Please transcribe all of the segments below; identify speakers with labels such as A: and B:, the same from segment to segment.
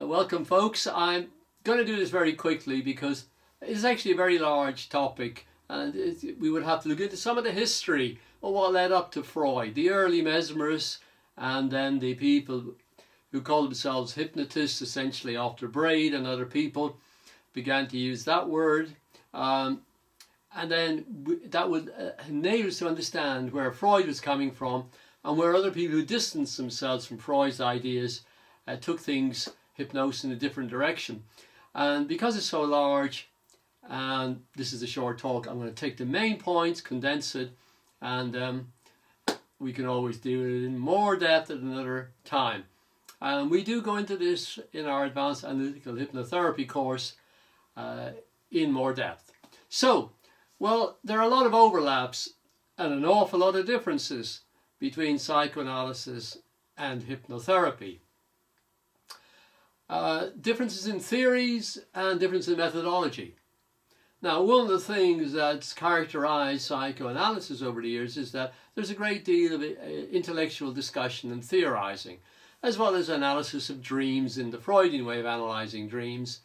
A: Welcome folks. I'm going to do this very quickly because it's actually a very large topic, and we would have to look into some of the history of what led up to Freud, the early Mesmerists, and then the people who called themselves hypnotists, essentially after Braid and other people began to use that word. And then that would enable us to understand where Freud was coming from and where other people who distanced themselves from Freud's ideas took things, hypnosis, in a different direction. And because it's so large, and this is a short talk, I'm going to take the main points, condense it, and we can always do it in more depth at another time. And we do go into this in our Advanced Analytical Hypnotherapy course in more depth. So, well, there are a lot of overlaps and an awful lot of differences between psychoanalysis and hypnotherapy. Differences in theories and differences in methodology. Now, one of the things that's characterized psychoanalysis over the years is that there's a great deal of intellectual discussion and theorizing, as well as analysis of dreams in the Freudian way of analyzing dreams.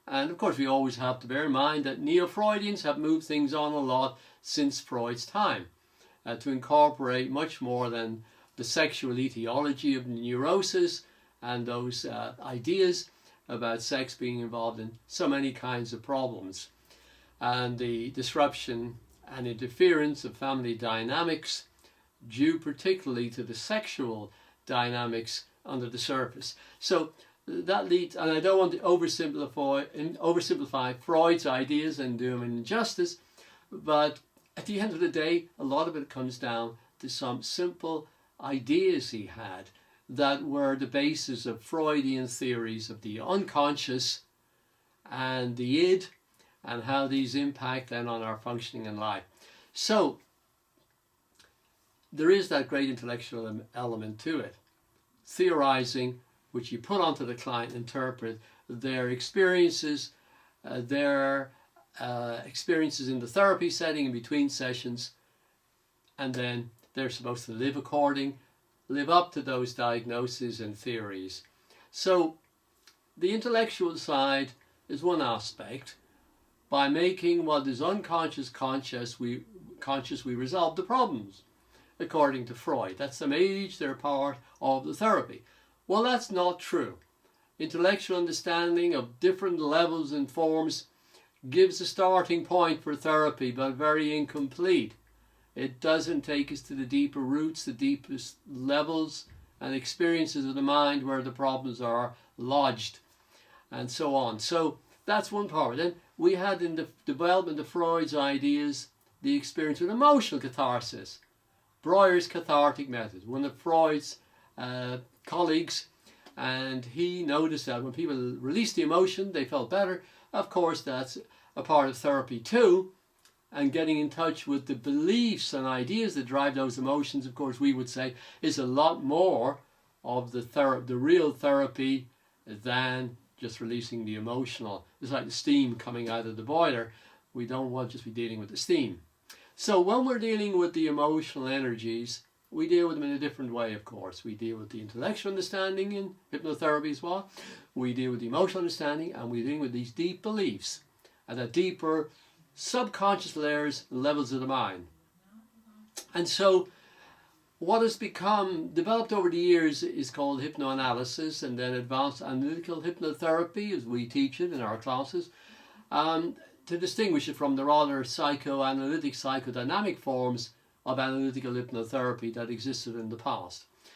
A: And of course, we always have to bear in mind that neo-Freudians have moved things on a lot since Freud's time to incorporate much more than the sexual etiology of neurosis and those ideas about sex being involved in so many kinds of problems, and the disruption and interference of family dynamics due particularly to the sexual dynamics under the surface. So that leads, and I don't want to oversimplify Freud's ideas and do him an injustice, but at the end of the day, a lot of it comes down to some simple ideas he had that were the basis of Freudian theories of the unconscious and the id, and how these impact then on our functioning in life. So there is that great intellectual element to it. Theorizing, which you put onto the client, interpret their experiences, experiences in the therapy setting in between sessions, and then they're supposed to live up to those diagnoses and theories. So the intellectual side is one aspect. By making what is unconscious conscious, we resolve the problems, according to Freud. That's the major part of the therapy. Well, that's not true. Intellectual understanding of different levels and forms gives a starting point for therapy, but very incomplete. It doesn't take us to the deeper roots, the deepest levels and experiences of the mind where the problems are lodged, and so on. So that's one part. Then we had in the development of Freud's ideas the experience with emotional catharsis, Breuer's cathartic method, one of Freud's colleagues, and he noticed that when people released the emotion, they felt better. Of course, that's a part of therapy too, and getting in touch with the beliefs and ideas that drive those emotions, of course, we would say, is a lot more of the real therapy than just releasing the emotional. It's like the steam coming out of the boiler. We don't want to just be dealing with the steam. So when we're dealing with the emotional energies, we deal with them in a different way, of course. We deal with the intellectual understanding in hypnotherapy as well. We deal with the emotional understanding, and we deal with these deep beliefs at the deeper subconscious layers, levels of the mind. And so what has become developed over the years is called hypnoanalysis, and then advanced analytical hypnotherapy, as we teach it in our classes, to distinguish it from the rather psychoanalytic, psychodynamic forms of analytical hypnotherapy that existed in the past.